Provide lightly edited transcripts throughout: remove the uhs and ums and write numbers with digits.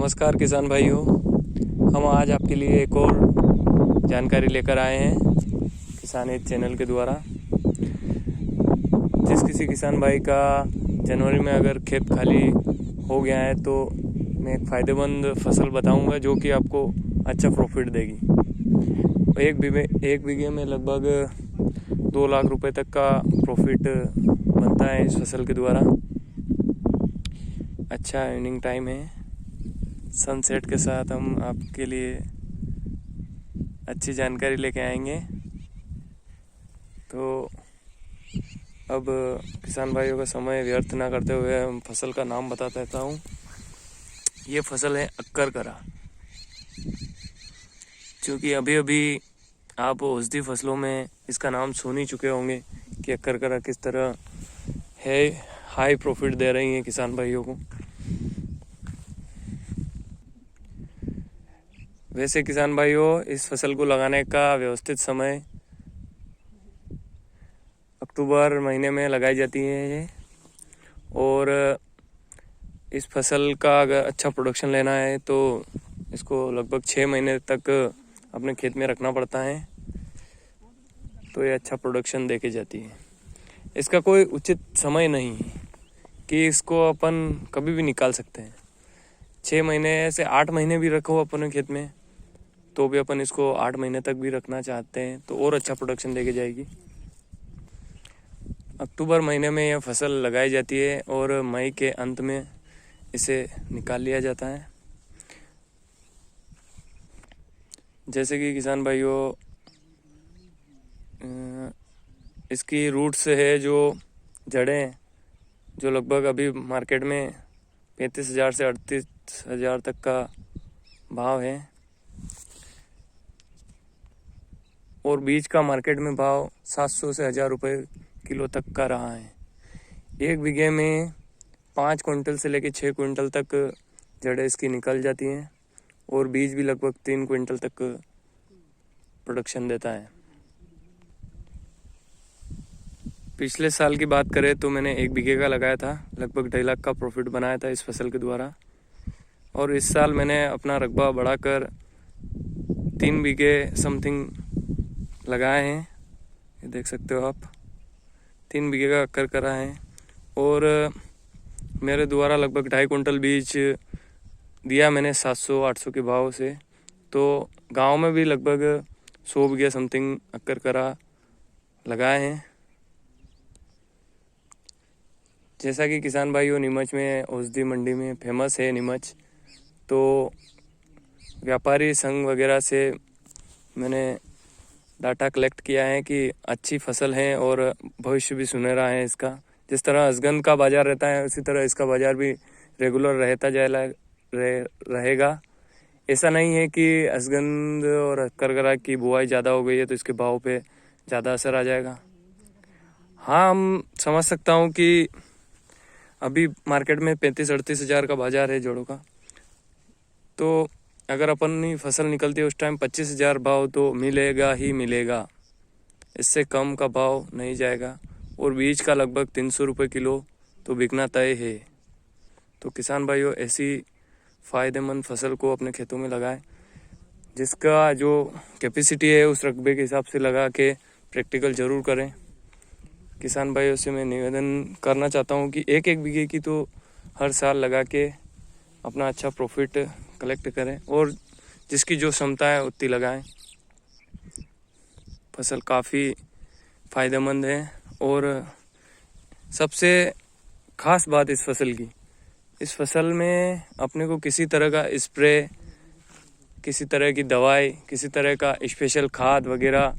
नमस्कार किसान भाइयों, हम आज आपके लिए एक और जानकारी लेकर आए हैं किसान हित चैनल के द्वारा। जिस किसी किसान भाई का जनवरी में अगर खेत खाली हो गया है तो मैं एक फ़ायदेमंद फसल बताऊंगा जो कि आपको अच्छा प्रॉफिट देगी। एक बीघे में लगभग 2 लाख रुपए तक का प्रॉफिट बनता है इस फसल के द्वारा। अच्छा अर्निंग टाइम है। सनसेट के साथ हम आपके लिए अच्छी जानकारी लेके आएंगे। तो अब किसान भाइयों का समय व्यर्थ ना करते हुए हम फसल का नाम बता देता हूँ। ये फसल है अक्करकरा। क्योंकि अभी आप औषधि फसलों में इसका नाम सुन ही चुके होंगे कि अक्करकरा किस तरह है, हाई प्रॉफिट दे रही है किसान भाइयों को। वैसे किसान भाइयों, इस फसल को लगाने का व्यवस्थित समय अक्टूबर महीने में लगाई जाती है ये। और इस फसल का अगर अच्छा प्रोडक्शन लेना है तो इसको लगभग 6 महीने तक अपने खेत में रखना पड़ता है, तो ये अच्छा प्रोडक्शन देके जाती है। इसका कोई उचित समय नहीं है कि इसको अपन कभी भी निकाल सकते हैं। 6 महीने से 8 महीने भी रखो अपने खेत में तो भी अपन इसको 8 महीने तक भी रखना चाहते हैं तो और अच्छा प्रोडक्शन देके जाएगी। अक्टूबर महीने में यह फसल लगाई जाती है और मई के अंत में इसे निकाल लिया जाता है। जैसे कि किसान भाइयों, इसकी रूट्स है जो जड़ें, जो लगभग अभी मार्केट में 35,000 से 38,000 तक का भाव है। और बीज का मार्केट में भाव 700 से 1000 रुपये किलो तक का रहा है। एक बीघे में 5 क्विंटल से लेकर 6 क्विंटल तक जड़ें इसकी निकल जाती हैं और बीज भी लगभग 3 क्विंटल तक प्रोडक्शन देता है। पिछले साल की बात करें तो मैंने 1 बीघे का लगाया था, लगभग 2.5 लाख का प्रॉफिट बनाया था इस फसल के द्वारा। और इस साल मैंने अपना रकबा बढ़ाकर 3 बीघे समथिंग लगाए हैं। ये देख सकते हो आप, 3 बीघे का अक्करकरा है। और मेरे द्वारा लगभग 2.5 कुंटल बीज दिया मैंने 700-800 के भाव से। तो गांव में भी लगभग 100 बीघे समथिंग अक्करकरा लगाए हैं। जैसा कि किसान भाइयों, नीमच में औषधि मंडी में फेमस है नीमच, तो व्यापारी संघ वगैरह से मैंने डाटा कलेक्ट किया है कि अच्छी फसल है और भविष्य भी सुनहरा है इसका। जिस तरह असगंध का बाज़ार रहता है उसी तरह इसका बाज़ार भी रेगुलर रहता रहेगा। ऐसा नहीं है कि असगंध और अक्करकरा की बुआई ज़्यादा हो गई है तो इसके भाव पे ज़्यादा असर आ जाएगा। हाँ, हम समझ सकता हूँ कि अभी मार्केट में 35-38 हज़ार का बाज़ार है जोड़ों का, तो अगर अपनी फसल निकलती है उस टाइम 25,000 भाव तो मिलेगा ही मिलेगा, इससे कम का भाव नहीं जाएगा। और बीज का लगभग 300 रुपये किलो तो बिकना तय है। तो किसान भाइयों, ऐसी फ़ायदेमंद फसल को अपने खेतों में लगाएं। जिसका जो कैपेसिटी है उस रकबे के हिसाब से लगा के प्रैक्टिकल ज़रूर करें। किसान भाइयों से मैं निवेदन करना चाहता हूँ कि एक बीघे की तो हर साल लगा के अपना अच्छा प्रॉफिट कलेक्ट करें और जिसकी जो क्षमता है उतनी लगाएं। फसल काफ़ी फ़ायदेमंद है। और सबसे ख़ास बात इस फसल में अपने को किसी तरह का स्प्रे, किसी तरह की दवाई, किसी तरह का स्पेशल खाद वगैरह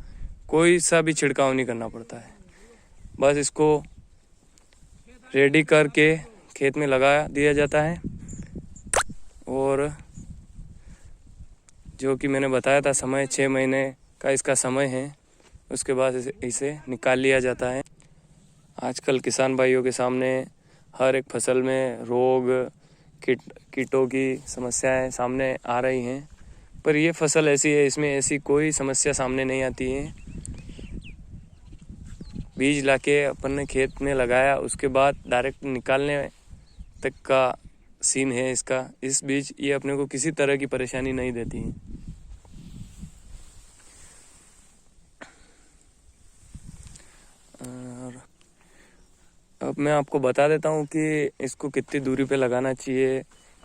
कोई सा भी छिड़काव नहीं करना पड़ता है। बस इसको रेडी करके खेत में लगा दिया जाता है और जो कि मैंने बताया था समय 6 महीने का इसका समय है, उसके बाद इसे निकाल लिया जाता है। आजकल किसान भाइयों के सामने हर एक फसल में रोग कीटों की समस्याएं सामने आ रही हैं, पर ये फसल ऐसी है, इसमें ऐसी कोई समस्या सामने नहीं आती है। बीज लाके अपन ने खेत में लगाया, उसके बाद डायरेक्ट निकालने तक का सीन है इसका। इस बीच ये अपने को किसी तरह की परेशानी नहीं देती है। और अब मैं आपको बता देता हूँ कि इसको कितनी दूरी पे लगाना चाहिए,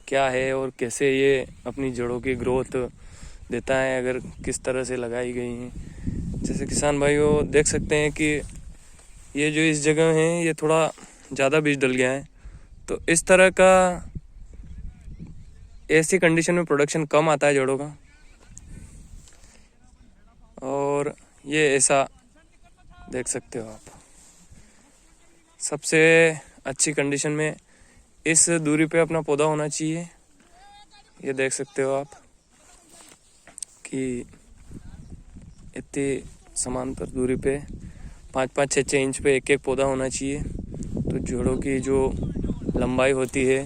क्या है और कैसे ये अपनी जड़ों की ग्रोथ देता है, अगर किस तरह से लगाई गई हैं। जैसे किसान भाइयों देख सकते हैं कि ये जो इस जगह है ये थोड़ा ज़्यादा बीज डल गया है, तो इस तरह का ऐसी कंडीशन में प्रोडक्शन कम आता है जड़ों का। और ये ऐसा देख सकते हो आप। सबसे अच्छी कंडीशन में इस दूरी पे अपना पौधा होना चाहिए। ये देख सकते हो आप कि इतनी समांतर दूरी पे 5-5, 6-6 इंच पे एक पौधा होना चाहिए। तो जड़ों की जो लंबाई होती है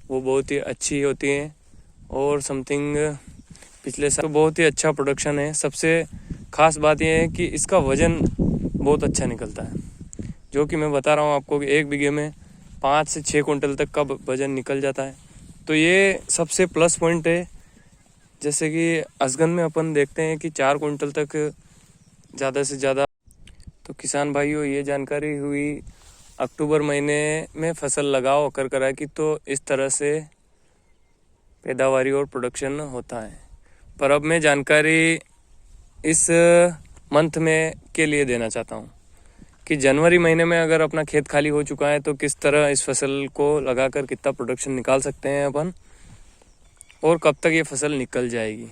वो बहुत ही अच्छी होती है। और समथिंग पिछले साल तो बहुत ही अच्छा प्रोडक्शन है। सबसे ख़ास बात यह है कि इसका वज़न बहुत अच्छा निकलता है, जो कि मैं बता रहा हूँ आपको कि 1 बीघे में 5 से 6 कुंटल तक का वज़न निकल जाता है। तो ये सबसे प्लस पॉइंट है। जैसे कि असगन में अपन देखते हैं कि 4 कुंटल तक ज़्यादा से ज़्यादा। तो किसान भाइयों ये जानकारी हुई अक्टूबर महीने में फसल लगाओ अकर करा की, तो इस तरह से पैदावारी और प्रोडक्शन होता है। पर अब मैं जानकारी इस मंथ में के लिए देना चाहता हूँ कि जनवरी महीने में अगर अपना खेत खाली हो चुका है तो किस तरह इस फसल को लगाकर कितना प्रोडक्शन निकाल सकते हैं अपन, और कब तक ये फसल निकल जाएगी।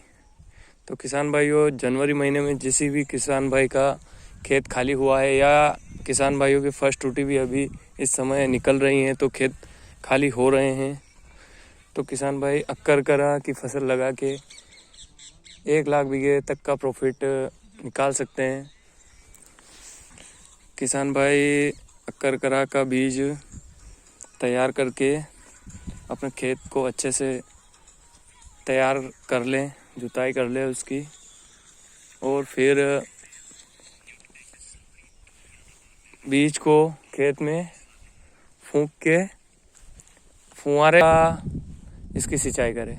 तो किसान भाइयों जनवरी महीने में किसी भी किसान भाई का खेत खाली हुआ है या किसान भाइयों की फर्स्ट टूटी भी अभी इस समय निकल रही हैं, तो खेत खाली हो रहे हैं, तो किसान भाई अक्कर करा की फसल लगा के 1 लाख बीघे तक का प्रॉफिट निकाल सकते हैं। किसान भाई अक्कर करा का बीज तैयार करके अपने खेत को अच्छे से तैयार कर लें, जुताई कर लें उसकी, और फिर बीज को खेत में फूंक के फुहारे का इसकी सिंचाई करें,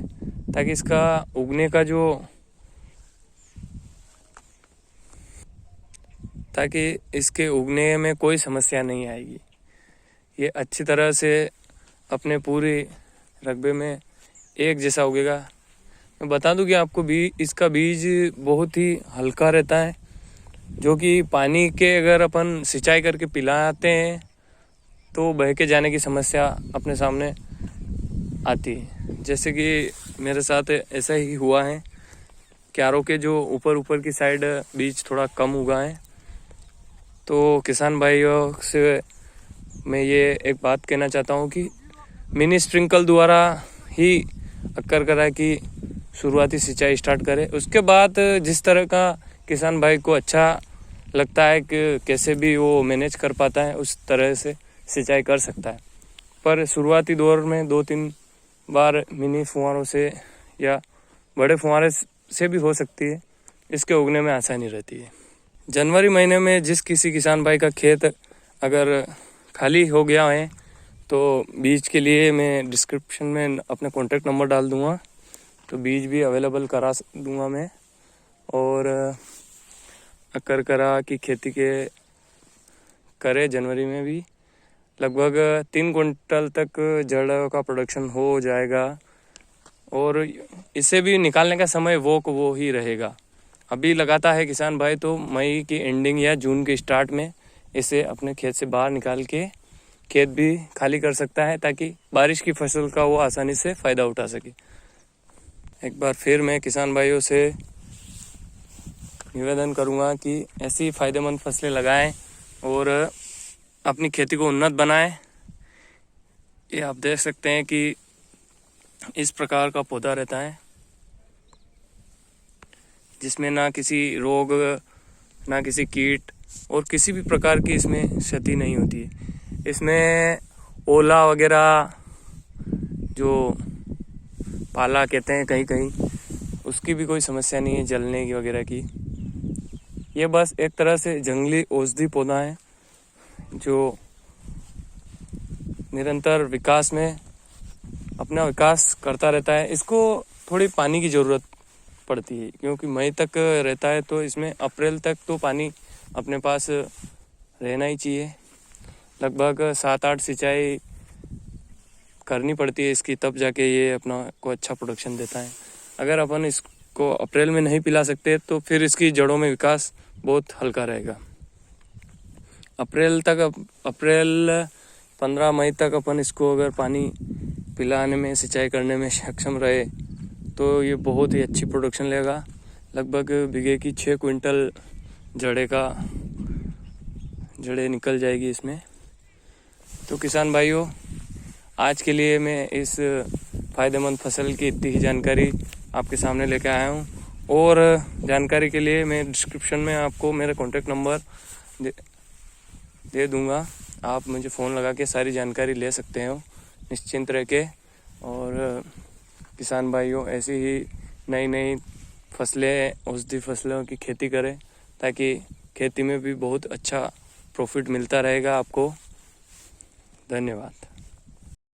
ताकि इसका उगने का जो ताकि इसके उगने में कोई समस्या नहीं आएगी। ये अच्छी तरह से अपने पूरे रकबे में एक जैसा उगेगा। मैं बता दूं कि आपको इसका बीज बहुत ही हल्का रहता है, जो कि पानी के अगर अपन सिंचाई करके पिलाते हैं तो बह के जाने की समस्या अपने सामने आती है। जैसे कि मेरे साथ ऐसा ही हुआ है। क्यारों के जो ऊपर की साइड बीज थोड़ा कम उगा है। तो किसान भाइयों से मैं ये एक बात कहना चाहता हूँ कि मिनी स्प्रिंकल द्वारा ही अक्कर करा की शुरुआती सिंचाई स्टार्ट करें। उसके बाद जिस तरह का किसान भाई को अच्छा लगता है कि कैसे भी वो मैनेज कर पाता है उस तरह से सिंचाई कर सकता है। पर शुरुआती दौर में 2-3 बार मिनी फुहारों से या बड़े फुहारे से भी हो सकती है, इसके उगने में आसानी रहती है। जनवरी महीने में जिस किसी किसान भाई का खेत अगर खाली हो गया है तो बीज के लिए मैं डिस्क्रिप्शन में अपना कॉन्टैक्ट नंबर डाल दूँगा, तो बीज भी अवेलेबल करा दूँगा मैं। और अक्कर करा की खेती के करे जनवरी में भी लगभग 3 कुंटल तक जड़ का प्रोडक्शन हो जाएगा। और इसे भी निकालने का समय वो ही रहेगा। अभी लगाता है किसान भाई तो मई की एंडिंग या जून के स्टार्ट में इसे अपने खेत से बाहर निकाल के खेत भी खाली कर सकता है, ताकि बारिश की फसल का वो आसानी से फ़ायदा उठा सके। एक बार फिर मैं किसान भाइयों से निवेदन करूंगा कि ऐसी फ़ायदेमंद फसलें लगाएं और अपनी खेती को उन्नत बनाएं। ये आप देख सकते हैं कि इस प्रकार का पौधा रहता है, जिसमें ना किसी रोग, ना किसी कीट और किसी भी प्रकार की इसमें क्षति नहीं होती है। इसमें ओला वगैरह जो पाला कहते हैं कहीं कहीं, उसकी भी कोई समस्या नहीं है, जलने की वगैरह की। ये बस एक तरह से जंगली औषधि पौधा है जो निरंतर विकास में अपना विकास करता रहता है। इसको थोड़ी पानी की ज़रूरत पड़ती है क्योंकि मई तक रहता है, तो इसमें अप्रैल तक तो पानी अपने पास रहना ही चाहिए। लगभग 7-8 सिंचाई करनी पड़ती है इसकी, तब जाके ये अपना को अच्छा प्रोडक्शन देता है। अगर अपन इसको अप्रैल में नहीं पिला सकते तो फिर इसकी जड़ों में विकास बहुत हल्का रहेगा। अप्रैल 15 मई तक अपन इसको अगर पानी पिलाने में, सिंचाई करने में सक्षम रहे तो ये बहुत ही अच्छी प्रोडक्शन लेगा। लगभग बीघे की 6 क्विंटल जड़ें निकल जाएगी इसमें। तो किसान भाइयों, आज के लिए मैं इस फ़ायदेमंद फसल की इतनी ही जानकारी आपके सामने लेकर आया हूँ। और जानकारी के लिए मैं डिस्क्रिप्शन में आपको मेरा कॉन्टैक्ट नंबर दे दूँगा। आप मुझे फ़ोन लगा के सारी जानकारी ले सकते हो निश्चिंत रह के। और किसान भाइयों, ऐसी ही नई फसलें, औषधि फसलों की खेती करें ताकि खेती में भी बहुत अच्छा प्रॉफिट मिलता रहेगा आपको। धन्यवाद।